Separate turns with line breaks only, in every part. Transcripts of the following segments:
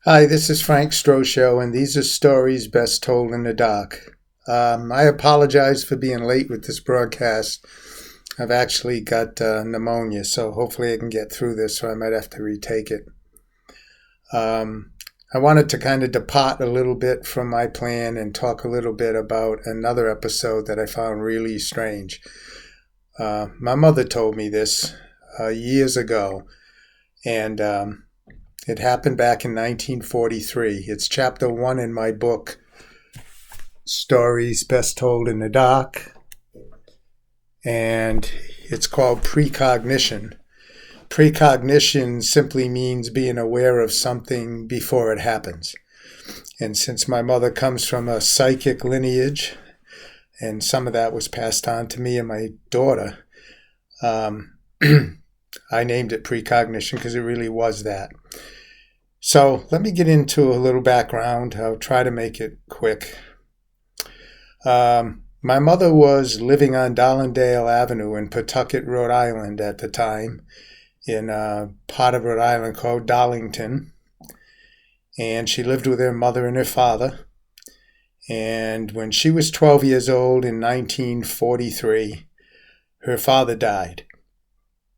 Hi, this is Frank Strosho, and these are stories best told in the dark. I apologize for being late with this broadcast. I've actually got pneumonia, so hopefully I can get through this, or I might have to retake it. I wanted to kind of depart a little bit from my plan and talk a little bit about another episode that I found really strange. My mother told me this years ago, and it happened back in 1943. It's chapter 1 in my book, Stories Best Told in the Dark, and it's called Precognition. Precognition simply means being aware of something before it happens. And since my mother comes from a psychic lineage, and some of that was passed on to me and my daughter, I named it Precognition because it really was that. So let me get into a little background. I'll try to make it quick. My mother was living on Darlingdale Avenue in Pawtucket, Rhode Island at the time, in a part of Rhode Island called Darlington. And she lived with her mother and her father. And when she was 12 years old in 1943, her father died.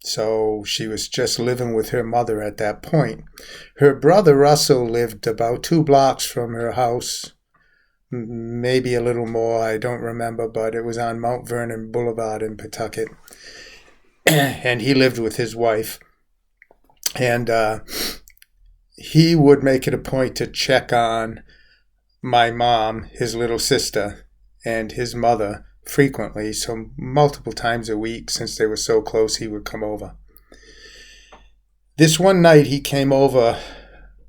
So she was just living with her mother at that point. Her brother Russell lived about 2 blocks from her house, maybe a little more, I don't remember, but it was on Mount Vernon Boulevard in Pawtucket. And he lived with his wife. And he would make it a point to check on my mom, his little sister, and his mother frequently, so multiple times a week. Since they were so close, he would come over. This one night he came over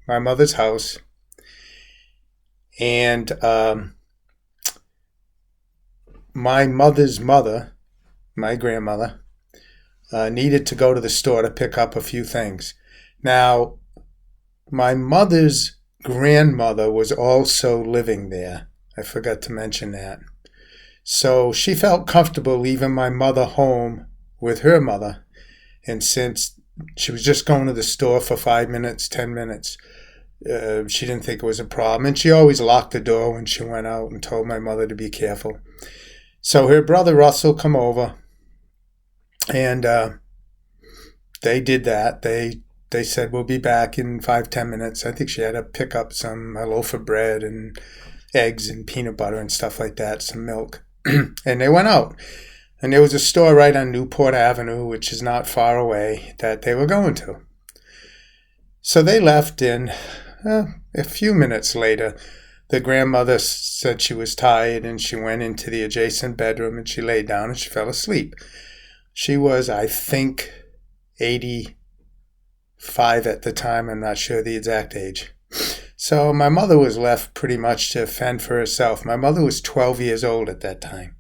my mother's house, and my mother's mother, my grandmother, needed to go to the store to pick up a few things. Now, my mother's grandmother was also living there. I forgot to mention that. So she felt comfortable leaving my mother home with her mother. And since she was just going to the store for 5 minutes, 10 minutes, she didn't think it was a problem. And she always locked the door when she went out and told my mother to be careful. So her brother Russell come over, and they did that. They said, we'll be back in 5-10 minutes. I think she had to pick up a loaf of bread and eggs and peanut butter and stuff like that, some milk. And they went out. And there was a store right on Newport Avenue, which is not far away, that they were going to. So they left, and a few minutes later, the grandmother said she was tired, and she went into the adjacent bedroom, and she laid down, and she fell asleep. She was, I think, 85 at the time. I'm not sure the exact age. So my mother was left pretty much to fend for herself. My mother was 12 years old at that time.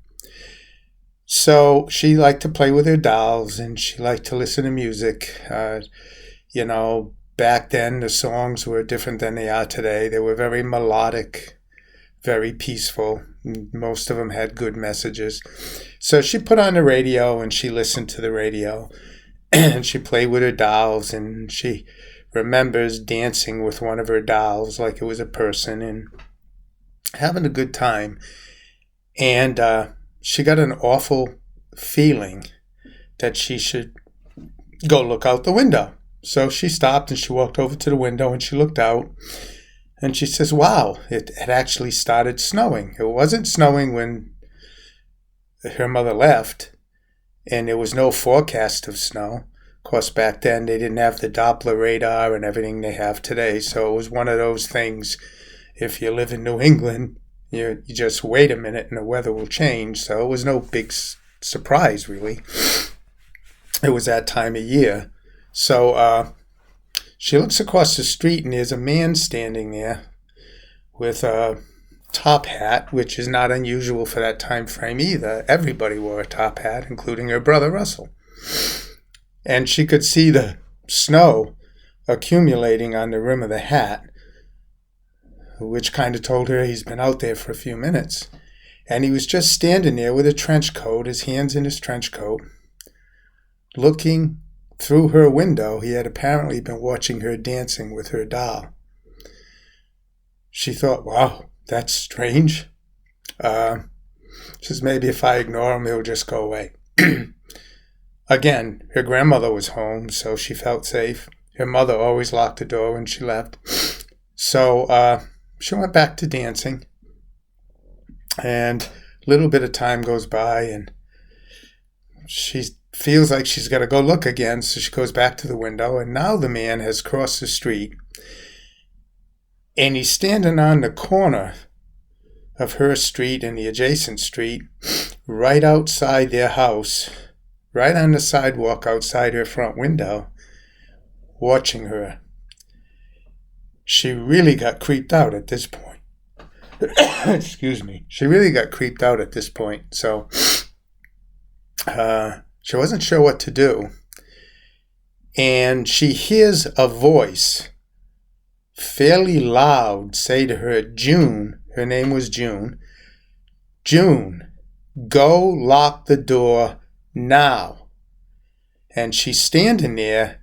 So she liked to play with her dolls, and she liked to listen to music. Back then the songs were different than they are today. They were very melodic, very peaceful. Most of them had good messages. So she put on the radio, and she listened to the radio. And she played with her dolls, and she remembers dancing with one of her dolls like it was a person and having a good time. And she got an awful feeling that she should go look out the window. So she stopped, and she walked over to the window, and she looked out, and she says, wow, it had actually started snowing. It wasn't snowing when her mother left, and there was no forecast of snow. Of course, back then they didn't have the Doppler radar and everything they have today. So it was one of those things, if you live in New England, you just wait a minute and the weather will change. So it was no big surprise, really. It was that time of year. So she looks across the street, and there's a man standing there with a top hat, which is not unusual for that time frame either. Everybody wore a top hat, including her brother Russell. And she could see the snow accumulating on the rim of the hat, which kind of told her he's been out there for a few minutes. And he was just standing there with a trench coat, his hands in his trench coat, looking through her window. He had apparently been watching her dancing with her doll. she thought, wow, that's strange. She says, maybe if I ignore him, he'll just go away. Again, her grandmother was home, so she felt safe. Her mother always locked the door when she left. So she went back to dancing. And a little bit of time goes by, and she feels like she's got to go look again, so she goes back to the window, and now the man has crossed the street, and he's standing on the corner of her street and the adjacent street, right outside their house, right on the sidewalk outside her front window, watching her. She really got creeped out at this point. Excuse me. She really got creeped out at this point, so she wasn't sure what to do. And she hears a voice fairly loud say to her, June, her name was June, June, go lock the door now. And she's standing there.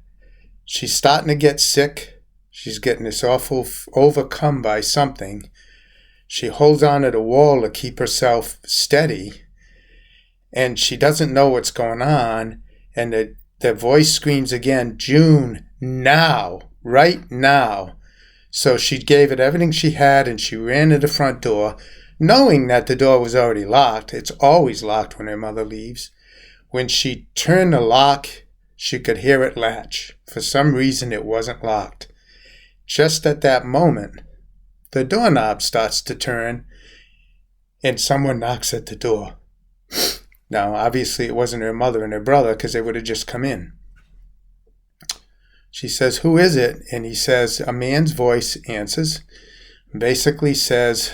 She's starting to get sick. She's getting this awful overcome by something. She holds on to the wall to keep herself steady. And she doesn't know what's going on. And the voice screams again, June, now, right now. So she gave it everything she had, and she ran to the front door, knowing that the door was already locked. It's always locked when her mother leaves. When she turned the lock, she could hear it latch. For some reason, it wasn't locked. Just at that moment, the doorknob starts to turn, and someone knocks at the door. Now, obviously, it wasn't her mother and her brother, because they would have just come in. She says, who is it? And he says, a man's voice answers, basically says,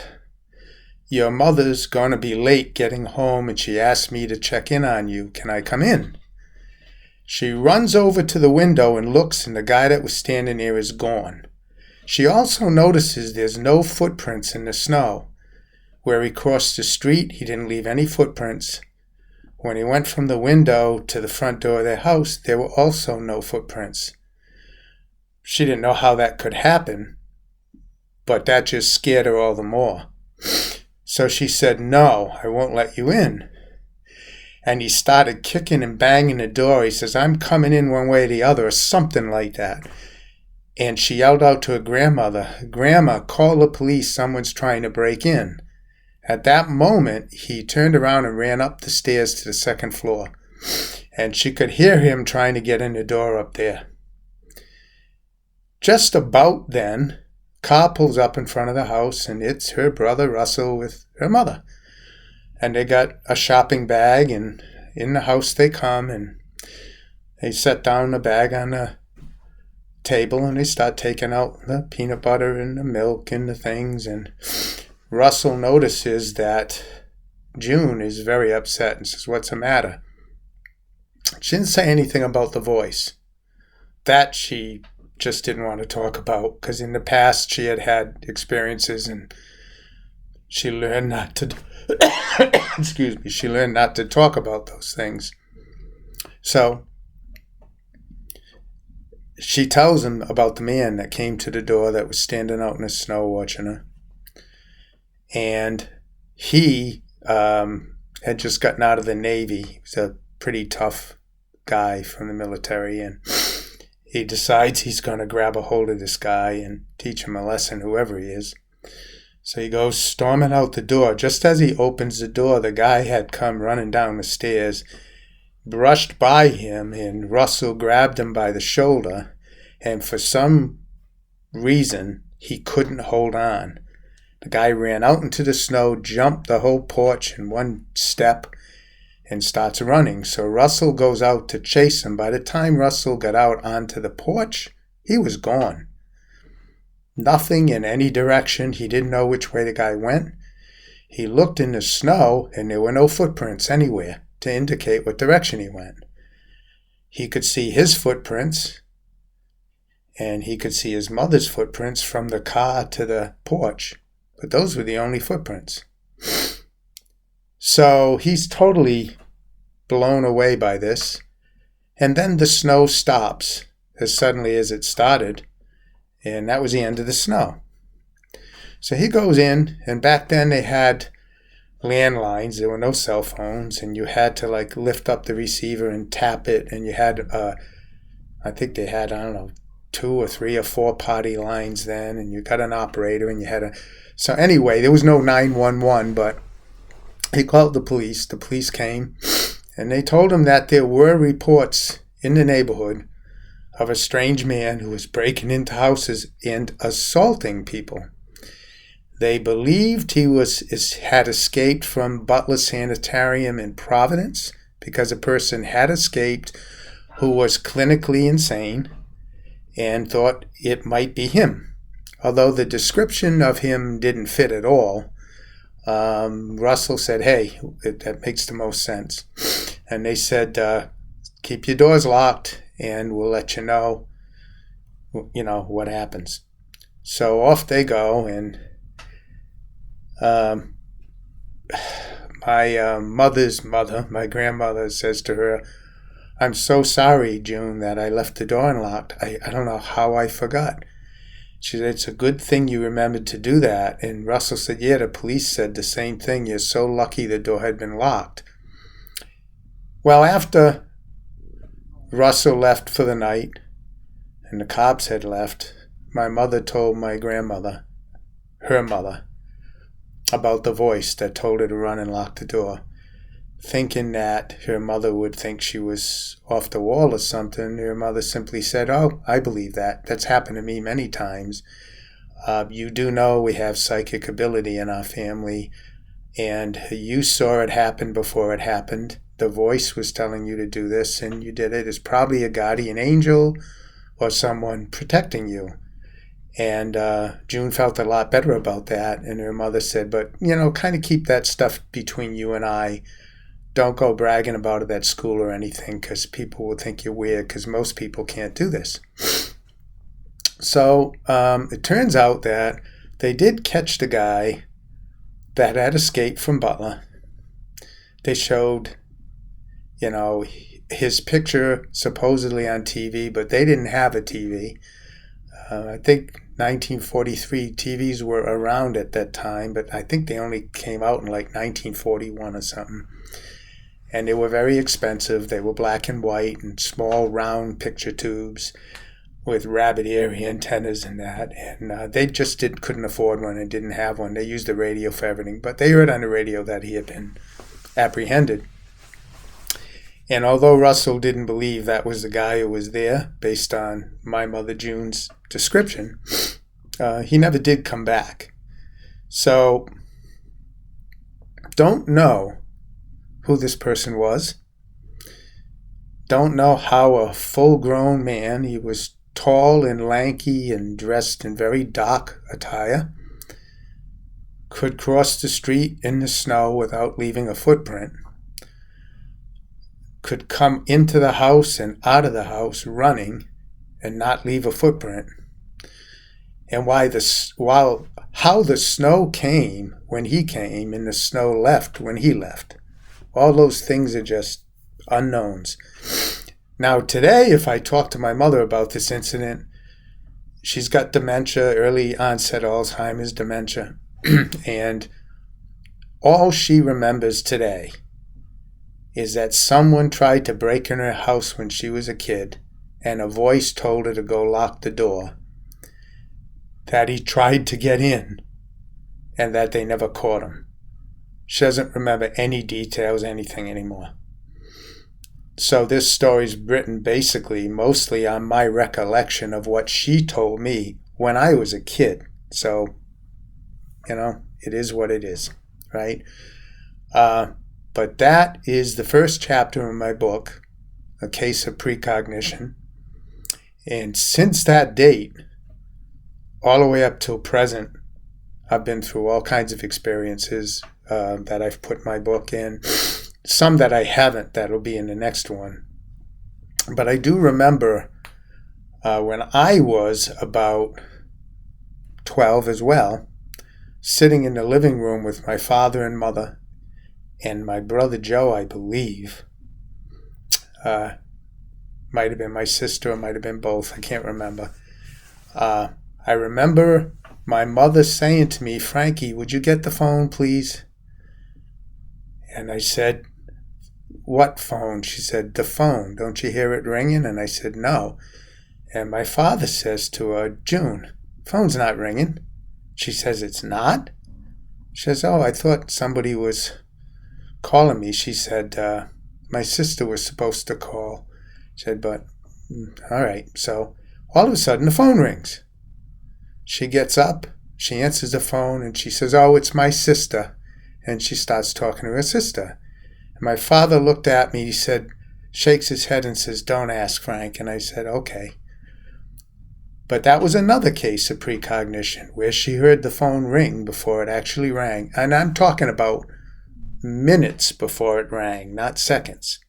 your mother's going to be late getting home, and she asked me to check in on you. Can I come in? She runs over to the window and looks, and the guy that was standing there is gone. She also notices there's no footprints in the snow. Where he crossed the street, he didn't leave any footprints. When he went from the window to the front door of their house, there were also no footprints. She didn't know how that could happen, but that just scared her all the more. So she said, no, I won't let you in. And he started kicking and banging the door. He says, I'm coming in one way or the other, or something like that. And she yelled out to her grandmother, Grandma, call the police, someone's trying to break in. At that moment, he turned around and ran up the stairs to the second floor. And she could hear him trying to get in the door up there. Just about then, a car pulls up in front of the house, and it's her brother Russell with her mother. And they got a shopping bag, and in the house they come, and they set down the bag on the table, and they start taking out the peanut butter and the milk and the things, and Russell notices that June is very upset and says, what's the matter? She didn't say anything about the voice. That she just didn't want to talk about, because in the past she had had experiences, and she learned not to she learned not to talk about those things. So she tells him about the man that came to the door that was standing out in the snow watching her. And he had just gotten out of the Navy. He was a pretty tough guy from the military, and he decides he's going to grab a hold of this guy and teach him a lesson, whoever he is. So he goes storming out the door. Just as he opens the door, the guy had come running down the stairs, brushed by him, and Russell grabbed him by the shoulder, and for some reason, he couldn't hold on. The guy ran out into the snow, jumped the whole porch in one step, and starts running. So Russell goes out to chase him. By the time Russell got out onto the porch, he was gone. Nothing in any direction. He didn't know which way the guy went. He looked in the snow, and there were no footprints anywhere to indicate what direction he went. He could see his footprints, and he could see his mother's footprints from the car to the porch. But those were the only footprints. So he's totally blown away by this. And then the snow stops as suddenly as it started. And that was the end of the snow. So he goes in, and back then they had landlines. There were no cell phones, and you had to like lift up the receiver and tap it, and you had, I think they had, I don't know, 2 or 3 or 4 party lines then, and you got an operator, and you had a, so anyway, there was no 911, but he called the police. The police came, and they told him that there were reports in the neighborhood of a strange man who was breaking into houses and assaulting people. They believed he had escaped from Butler Sanitarium in Providence because a person had escaped who was clinically insane and thought it might be him. Although the description of him didn't fit at all, Russell said, hey, that makes the most sense. And they said, keep your doors locked and we'll let you know what happens. So off they go, and my mother's mother, my grandmother, says to her, I'm so sorry, June, that I left the door unlocked. I don't know how I forgot. She said, it's a good thing you remembered to do that. And Russell said, yeah, the police said the same thing. You're so lucky the door had been locked. Well, after Russell left for the night and the cops had left, my mother told my grandmother, her mother, about the voice that told her to run and lock the door. Thinking that her mother would think she was off the wall or something, her mother simply said, oh, I believe that. That's happened to me many times. You do know we have psychic ability in our family, and you saw it happen before it happened. The voice was telling you to do this, and you did it. It's probably a guardian angel or someone protecting you. And June felt a lot better about that, and her mother said, but, kind of keep that stuff between you and I. Don't go bragging about it at school or anything, because people will think you're weird, because most people can't do this. So it turns out that they did catch the guy that had escaped from Butler. They showed, his picture supposedly on TV, but they didn't have a TV. I think 1943 TVs were around at that time, but I think they only came out in like 1941 or something. And they were very expensive. They were black and white and small round picture tubes with rabbit ear antennas and that. And they just couldn't afford one and didn't have one. They used the radio for everything. But they heard on the radio that he had been apprehended. And although Russell didn't believe that was the guy who was there, based on my mother June's description, he never did come back. So, don't know who this person was. Don't know how a full-grown man, he was tall and lanky and dressed in very dark attire, could cross the street in the snow without leaving a footprint, could come into the house and out of the house running and not leave a footprint, and how the snow came when he came and the snow left when he left. All those things are just unknowns. Now, today, if I talk to my mother about this incident, she's got dementia, early onset Alzheimer's dementia, and all she remembers today is that someone tried to break in her house when she was a kid, and a voice told her to go lock the door, that he tried to get in, and that they never caught him. She doesn't remember any details, anything anymore. So this story's written basically mostly on my recollection of what she told me when I was a kid. So, it is what it is, right? But that is the first chapter in my book, A Case of Precognition. And since that date, all the way up till present, I've been through all kinds of experiences that I've put my book in. Some that I haven't, that'll be in the next one. But I do remember when I was about 12 as well, sitting in the living room with my father and mother and my brother Joe, I believe. Might have been my sister, or might have been both. I can't remember. I remember my mother saying to me, "Frankie, would you get the phone, please?" And I said, "What phone?" She said, "The phone. Don't you hear it ringing?" And I said, "No." And my father says to her, "June, phone's not ringing." She says, "It's not?" She says, "Oh, I thought somebody was calling me." She said, "My sister was supposed to call." She said, "But, all right." So all of a sudden the phone rings. She gets up, she answers the phone, and she says, "Oh, it's my sister." And she starts talking to her sister. And my father looked at me, he said, shakes his head and says, "Don't ask, Frank." And I said, "Okay." But that was another case of precognition where she heard the phone ring before it actually rang. And I'm talking about minutes before it rang, not seconds.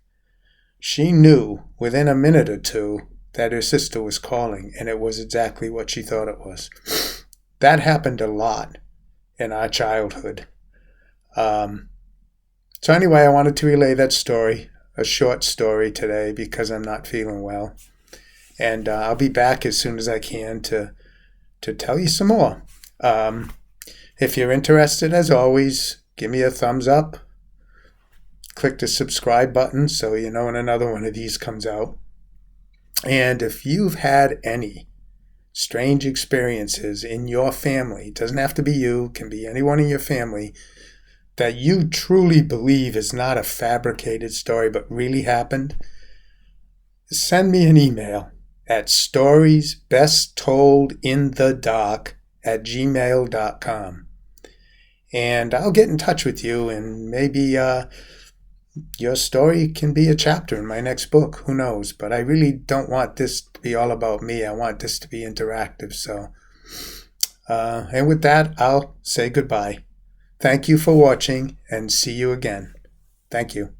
She knew within a minute or two that her sister was calling, and it was exactly what she thought it was. That happened a lot in our childhood. So anyway, I wanted to relay that story, a short story today, because I'm not feeling well. And I'll be back as soon as I can to tell you some more. If you're interested, as always, give me a thumbs up. Click the subscribe button so you know when another one of these comes out. And if you've had any strange experiences in your family, it doesn't have to be you, it can be anyone in your family, that you truly believe is not a fabricated story but really happened, send me an email at storiesbesttoldinthedark@gmail.com. And I'll get in touch with you, and maybe your story can be a chapter in my next book. Who knows? But I really don't want this to be all about me. I want this to be interactive. So, and with that, I'll say goodbye. Thank you for watching, and see you again. Thank you.